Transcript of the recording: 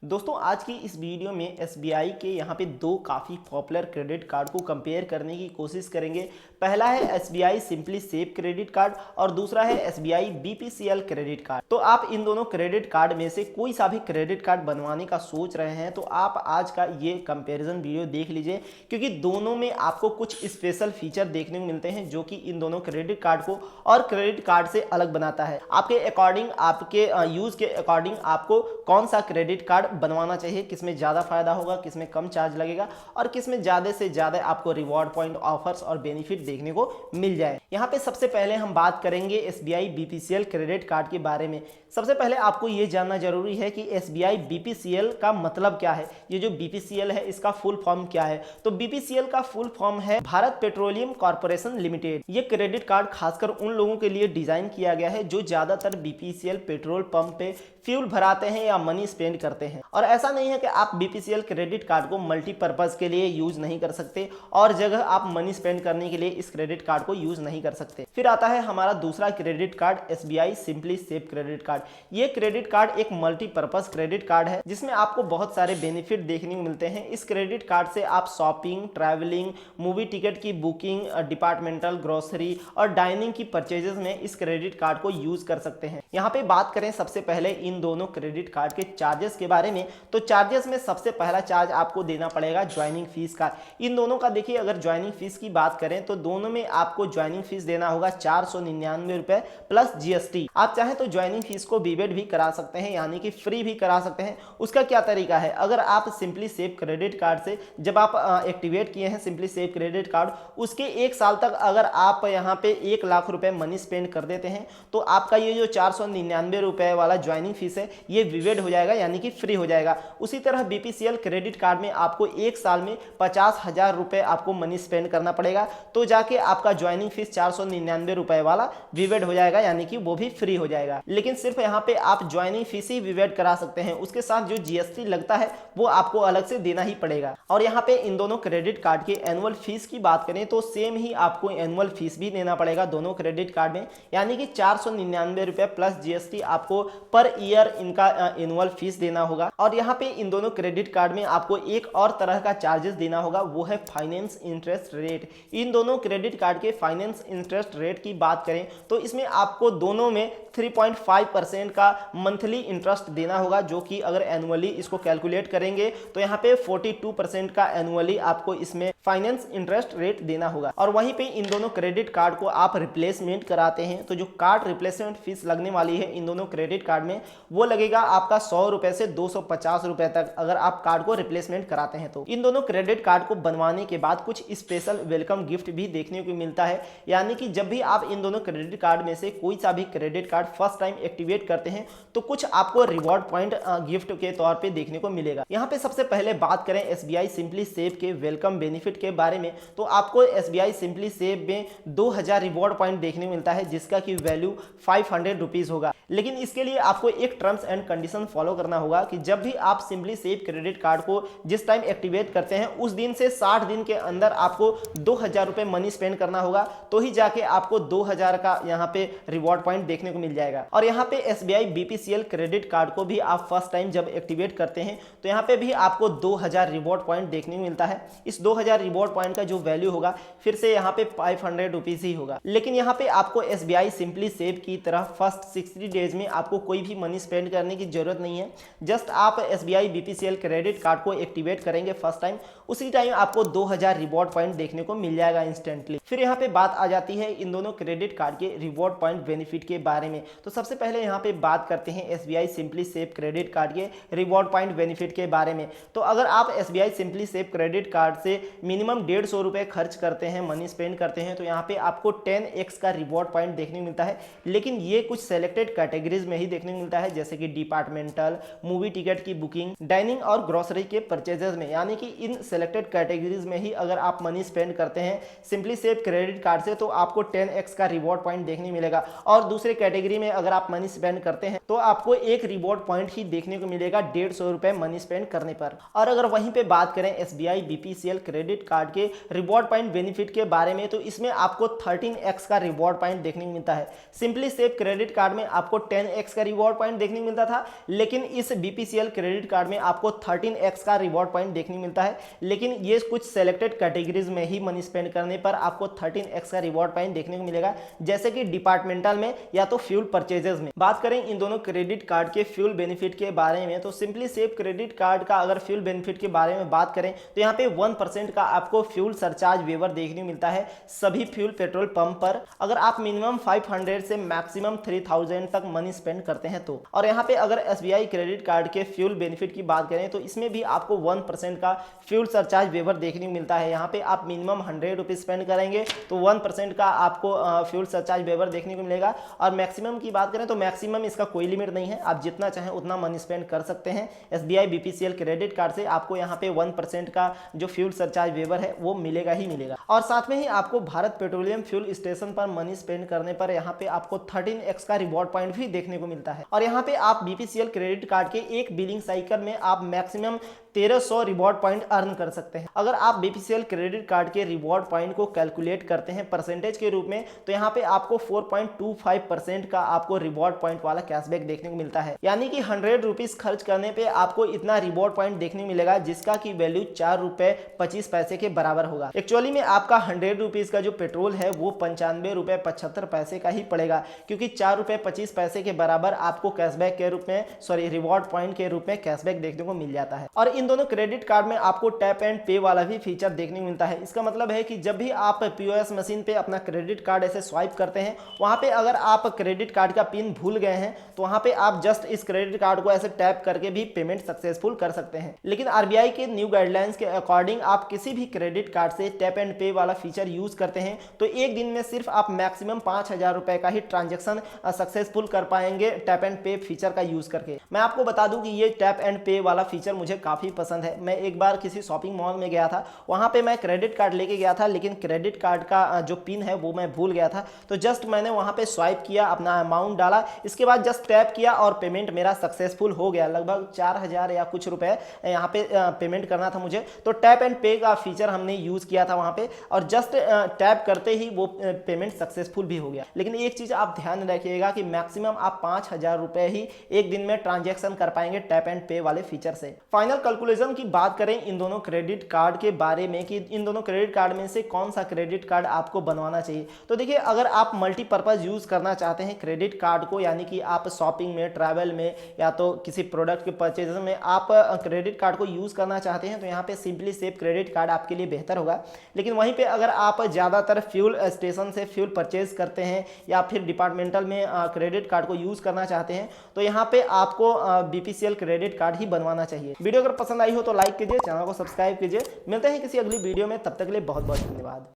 दोस्तों आज की इस वीडियो में एसबीआई के यहाँ पे दो काफ़ी पॉपुलर क्रेडिट कार्ड को कंपेयर करने की कोशिश करेंगे। पहला है SBI simply save credit card और दूसरा है एसबीआई बीपीसीएल क्रेडिट कार्ड। तो आप इन दोनों क्रेडिट कार्ड में से कोई सा भी क्रेडिट कार्ड बनवाने का सोच रहे हैं तो आप आज का ये कंपेरिजन वीडियो देख लीजिए, क्योंकि दोनों में आपको कुछ स्पेशल फीचर देखने को मिलते हैं जो कि इन दोनों क्रेडिट कार्ड को और क्रेडिट कार्ड से अलग बनाता है। आपके अकॉर्डिंग, आपके यूज के अकॉर्डिंग आपको कौन सा क्रेडिट कार्ड बनवाना चाहिए, किसमें ज़्यादा फायदा होगा, किसमें कम चार्ज लगेगा और किसमें ज़्यादा से ज़्यादा आपको रिवॉर्ड पॉइंट, ऑफर्स और बेनिफिट देखने को मिल जाए। यहाँ पे सबसे पहले हम बात करेंगे एसबीआई बीपीसीएल क्रेडिट कार्ड के बारे में। सबसे पहले आपको ये जानना जरूरी है कि एसबीआई बीपीसीएल का मतलब क्या है। ये जो बीपीसीएल है इसका फुल फॉर्म क्या है? तो बीपीसीएल का फुल फॉर्म है भारत पेट्रोलियम कॉर्पोरेशन लिमिटेड। ये क्रेडिट कार्ड खासकर उन लोगों के लिए डिजाइन किया गया है जो ज्यादातर बीपीसीएल पेट्रोल पंप पे फ्यूल भराते हैं या मनी स्पेंड करते हैं। और ऐसा नहीं है कि आप बीपीसीएल क्रेडिट कार्ड को मल्टीपर्पज के लिए यूज नहीं कर सकते और जगह आप मनी स्पेंड करने के लिए इस क्रेडिट कार्ड को यूज नहीं कर सकते। फिर आता है हमारा दूसरा credit card SBI simply save credit card. ये क्रेडिट कार्ड एक मल्टीपर्पज क्रेडिट कार्ड है जिसमें आपको बहुत सारे बेनिफिट देखने को मिलते हैं। इस क्रेडिट कार्ड से आप शॉपिंग, ट्रैवलिंग, मूवी टिकट की बुकिंग, डिपार्टमेंटल ग्रोसरी और डाइनिंग की परचेजेस में इस क्रेडिट कार्ड को यूज कर सकते हैं। यहाँ पे बात करें सबसे पहले इन दोनों क्रेडिट कार्ड के चार्जेस के बारे में, तो चार्जेस में सबसे पहला चार्ज आपको देना पड़ेगा ज्वाइनिंग फीस का। इन दोनों का देखिए, अगर ज्वाइनिंग फीस की बात करें तो दोनों में आपको ज्वाइनिंग फीस देना होगा 499 रुपए प्लस जीएसटी। आप चाहें तो ज्वाइनिंग फीस को विवेट भी करा सकते हैं, यानी कि फ्री भी करा सकते हैं। उसका क्या तरीका है? अगर आप सिंपली सेव क्रेडिट कार्ड से जब आप एक्टिवेट किए हैं सिंपली सेव क्रेडिट कार्ड, उसके 1 साल तक अगर आप यहाँ पे 1 लाख रुपए मनी स्पेंड कर देते हैं तो आपका ये जो 499 रुपए वाला ज्वाइनिंग फीस है ये विवेट हो जाएगा, यानी कि फ्री हो जाएगा। उसी तरह बीपीसीएल क्रेडिट कार्ड में आपको 1 साल में 50,000 रुपए आपको मनी स्पेंड करना पड़ेगा, तो जाके आपका ज्वाइनिंग फीस 499 रुपए वाला विवेट हो जाएगा, यानी कि वो भी फ्री हो जाएगा। लेकिन सिर्फ यहाँ पे आप ज्वाइनिंग फीस ही विवेट करा सकते हैं, उसके साथ जो जीएसटी लगता है वो आपको अलग से देना ही पड़ेगा। और यहाँ पे इन दोनों क्रेडिट कार्ड के एनुअल फीस की बात करें तो सेम ही आपको एनुअल फीस भी देना पड़ेगा दोनों क्रेडिट कार्ड में, यानी कि 499 रुपए प्लस जीएसटी आपको पर ईयर इनका एनुअल फीस देना होगा। और यहाँ पे इन दोनों क्रेडिट कार्ड में आपको एक और तरह का चार्जेस देना होगा, वो है फाइनेंस इंटरेस्ट रेट। इन दोनों क्रेडिट कार्ड के फाइनेंस इंटरेस्ट रेट की बात करें तो इसमें आपको दोनों में 3.5% का मंथली इंटरेस्ट देना होगा, जो कि अगर एनुअली इसको कैलकुलेट करेंगे तो यहाँ पे 42% का एनुअली आपको इसमें फाइनेंस इंटरेस्ट रेट देना होगा। और वहीं पे इन दोनों क्रेडिट कार्ड को आप रिप्लेसमेंट कराते हैं तो जो कार्ड रिप्लेसमेंट फीस लगने वाली है इन दोनों क्रेडिट कार्ड में वो लगेगा आपका 100 रुपए से 250 रुपए तक, अगर आप कार्ड को रिप्लेसमेंट कराते हैं तो। इन दोनों क्रेडिट कार्ड को बनवाने के बाद कुछ स्पेशल वेलकम गिफ्ट भी देखने को मिलता है, यानी कि जब भी आप इन दोनों क्रेडिट कार्ड में से कोई सा भी credit card first time activate करते हैं तो कुछ आपको रिवॉर्ड पॉइंट गिफ्ट के तौर पे देखने को मिलेगा। यहाँ पे सबसे पहले बात करें एसबीआई सिंपली सेव के वेलकम बेनिफिट के बारे में, तो आपको एसबीआई सिंपली सेव में 2000 रिवॉर्ड पॉइंट देखने को मिलता है जिसका की वैल्यू 500 रुपीज होगा। लेकिन इसके लिए आपको एक टर्म्स एंड कंडीशन फॉलो करना होगा कि जब भी आप सिंपली सेव क्रेडिट कार्ड को जिस टाइम एक्टिवेट करते हैं उस दिन से 60 दिन के अंदर आपको 2000 रुपए मनी स्पेंड करना होगा, तो ही जाके आपको 2000 का यहाँ पे रिवॉर्ड पॉइंट देखने को मिल जाएगा। और यहाँ पे एसबीआई बीपीसीएल क्रेडिट कार्ड को भी आप फर्स्ट टाइम जब एक्टिवेट करते हैं तो यहाँ पे भी आपको 2000 रिवॉर्ड पॉइंट देखने को मिलता है। इस 2000 रिवॉर्ड पॉइंट का जो वैल्यू होगा फिर से यहाँ पे 500 रुपीज ही होगा। लेकिन यहाँ पे आपको एसबीआई सिंपली सेव की तरह फर्स्ट 60 डेज में आपको कोई भी मनी स्पेंड करने की जरूरत नहीं है। जस्ट आप एसबीआई बीपीसीएल क्रेडिट कार्ड को एक्टिवेट करेंगे फर्स्ट टाइम, उसी टाइम आपको 2000 रिवॉर्ड पॉइंट देखने को मिल जाएगा इंस्टेंटली। फिर यहाँ पे बात आ जाती है इन दोनों क्रेडिट कार्ड के रिवॉर्ड पॉइंट बेनिफिट के बारे में। तो सबसे पहले यहाँ पे बात करते हैं SBI simply save credit card के रिवॉर्ड पॉइंट बेनिफिट के बारे में। तो अगर आप SBI simply save credit card से मिनिमम 150 रुपए खर्च करते हैं, मनी स्पेंड करते हैं, तो यहाँ पे आपको 10x का रिवॉर्ड पॉइंट देखने को मिलता है। लेकिन ये कुछ सेलेक्टेड कैटेगरीज में ही देखने को मिलता है, जैसे कि डिपार्टमेंटल, मूवी टिकट की बुकिंग, डाइनिंग और ग्रोसरी के परचेजेस में, यानी कि इन सेलेक्टेड कैटेगरीज में ही अगर आप मनी स्पेंड करते हैं सिंपली सेव क्रेडिट कार्ड से तो आपको 10x का रिवॉर्ड पॉइंट देखने मिलेगा। और दूसरे कैटेगरी में अगर आप मनी स्पेंड करते हैं तो आपको एक रिवॉर्ड पॉइंट ही देखने को मिलेगा 150 रुपए मनी स्पेंड करने पर। और अगर वहीं पे बात करें एसबीआई बीपीसीएल क्रेडिट कार्ड के रिवॉर्ड पॉइंट बेनिफिट के बारे में, तो इसमें आपको 13x का रिवॉर्ड पॉइंट देखने को मिलता है। सिंपली सेव क्रेडिट कार्ड में आपको 10x का रिवॉर्ड पॉइंट देखने को मिलता था, लेकिन इस BPCL क्रेडिट कार्ड में आपको 13x का रिवॉर्ड पॉइंट देखने को मिलता है। लेकिन ये कुछ सेलेक्टेड कैटेगरीज में ही मनी स्पेंड करने पर आपको 13x का रिवॉर्ड पॉइंट देखने को मिलेगा, जैसे कि डिपार्टमेंटल में या तो फ्यूल परचेजेस में। बात करें इन दोनों क्रेडिट कार्ड के फ्यूल बेनिफिट के बारे में, तो सिंपली सेव क्रेडिट कार्ड का अगर फ्यूल बेनिफिट के बारे में बात करें तो यहाँ पे 1% का आपको फ्यूल सरचार्ज वेवर देखने को मिलता है सभी फ्यूल पेट्रोल पंप पर, अगर आप मिनिमम 500 से मैक्सिमम 3000 तक मनी स्पेंड करते हैं तो। और यहाँ पे अगर SBI क्रेडिट कार्ड के फ्यूल बेनिफिट की बात करें तो इसमें भी आपको 1% का फ्यूल सरचार्ज वेवर देखने को मिलता है। यहाँ पे आप मिनिमम 100 रुपीज स्पेंड करेंगे तो 1% का आपको फ्यूल सरचार्ज वेवर देखने को मिलेगा। और मैक्सिमम की बात करें तो मैक्सिमम इसका कोई लिमिट नहीं है, आप जितना चाहें उतना मनी स्पेंड कर सकते हैं। SBI BPCL क्रेडिट कार्ड से आपको यहाँ पे 1% का जो फ्यूल सरचार्ज वेवर है वो मिलेगा ही मिलेगा। और साथ में ही आपको भारत पेट्रोलियम फ्यूल स्टेशन पर मनी स्पेंड करने पर यहाँ पे आपको 13x का रिवॉर्ड पॉइंट भी देखने को मिलता है। और यहाँ पे आप BPCL क्रेडिट कार्ड के एक बिलिंग साइकिल में आप मैक्सिमम 1300 रिवॉर्ड पॉइंट अर्न कर सकते हैं। अगर आप BPCL क्रेडिट कार्ड के रिवॉर्ड पॉइंट को कैलकुलेट करते हैं परसेंटेज के रूप में तो यहाँ पे आपको 4.25% का आपको रिवॉर्ड पॉइंट वाला कैशबैक देखने को मिलता है। यानी कि 100 रुपीज खर्च करने पे आपको इतना रिवॉर्ड पॉइंट देखने को मिलेगा जिसका की वैल्यू 4 रुपए 25 पैसे के बराबर होगा। एक्चुअली में आपका 100 रुपीज का जो पेट्रोल है वो 95 रुपए 75 पैसे का ही पड़ेगा, क्योंकि 4 रुपए 25 पैसे के बराबर आपको कैशबैक के रूप में रिवॉर्ड पॉइंट के रूप में कैशबैक देखने को मिल जाता है। और इन दोनों क्रेडिट कार्ड में आपको टैप एंड पे वाला भी फीचर देखने को मिलता है। इसका मतलब है कि जब भी आप POS मशीन पे अपना क्रेडिट कार्ड ऐसे स्वाइप करते हैं, वहां पे अगर आप क्रेडिट कार्ड का पिन भूल गए हैं तो वहां पे आप जस्ट इस क्रेडिट कार्ड को ऐसे टैप करके भी पेमेंट सक्सेसफुल कर सकते हैं। लेकिन RBI के न्यू गाइडलाइंस के अकॉर्डिंग आप किसी भी क्रेडिट कार्ड से टैप एंड पे वाला फीचर यूज करते हैं तो एक दिन में सिर्फ आप मैक्सिमम 5000 रुपए का ही ट्रांजेक्शन सक्सेसफुल कर पाएंगे टैप एंड पे फीचर का यूज करके। मैं आपको बता दूं कि ये टैप एंड पे वाला फीचर मुझे काफी पसंद है। मैं एक बार किसी शॉपिंग मॉल में गया था, वहां पे मैं क्रेडिट कार्ड लेके गया था, लेकिन क्रेडिट कार्ड का जो पिन है वो मैं भूल गया था। तो जस्ट मैंने वहां पे स्वाइप किया, अपना अमाउंट डाला, इसके बाद जस्ट टैप किया और पेमेंट मेरा सक्सेसफुल हो गया। लगभग 4000 या कुछ रुपए यहाँ पे पेमेंट करना था मुझे, तो टैप एंड पे का फीचर हमने यूज किया था वहां पे और जस्ट टैप करते ही वो पेमेंट सक्सेसफुल भी हो गया। लेकिन एक चीज आप ध्यान रखिएगा कि मैक्सिमम आप 5000 रुपए ही एक दिन में ट्रांजेक्शन कर पाएंगे टैप एंड पे वाले फीचर से। फाइनल कैलकुलेशन की बात करें इन दोनों क्रेडिट कार्ड के बारे में कि इन दोनों क्रेडिट कार्ड में से कौन सा क्रेडिट कार्ड आपको बनवाना चाहिए, तो देखिए अगर आप मल्टीपर्पज यूज करना चाहते हैं क्रेडिट कार्ड को, यानी कि आप शॉपिंग में, ट्रैवल में या तो किसी प्रोडक्ट के परचेज में आप क्रेडिट कार्ड को यूज करना चाहते हैं तो यहाँ पे सिंपली सेव क्रेडिट कार्ड आपके लिए बेहतर होगा। लेकिन वहीं पे अगर आप ज्यादातर फ्यूल स्टेशन से फ्यूल परचेज करते हैं या फिर डिपार्टमेंटल में क्रेडिट कार्ड को यूज करना चाहते हैं तो यहाँ पे आपको BPCL क्रेडिट कार्ड ही बनवाना चाहिए। वीडियो अगर पसंद आई हो तो लाइक कीजिए, चैनल को सब्सक्राइब कीजिए। मिलते हैं किसी अगली वीडियो में, तब तक के लिए बहुत बहुत धन्यवाद।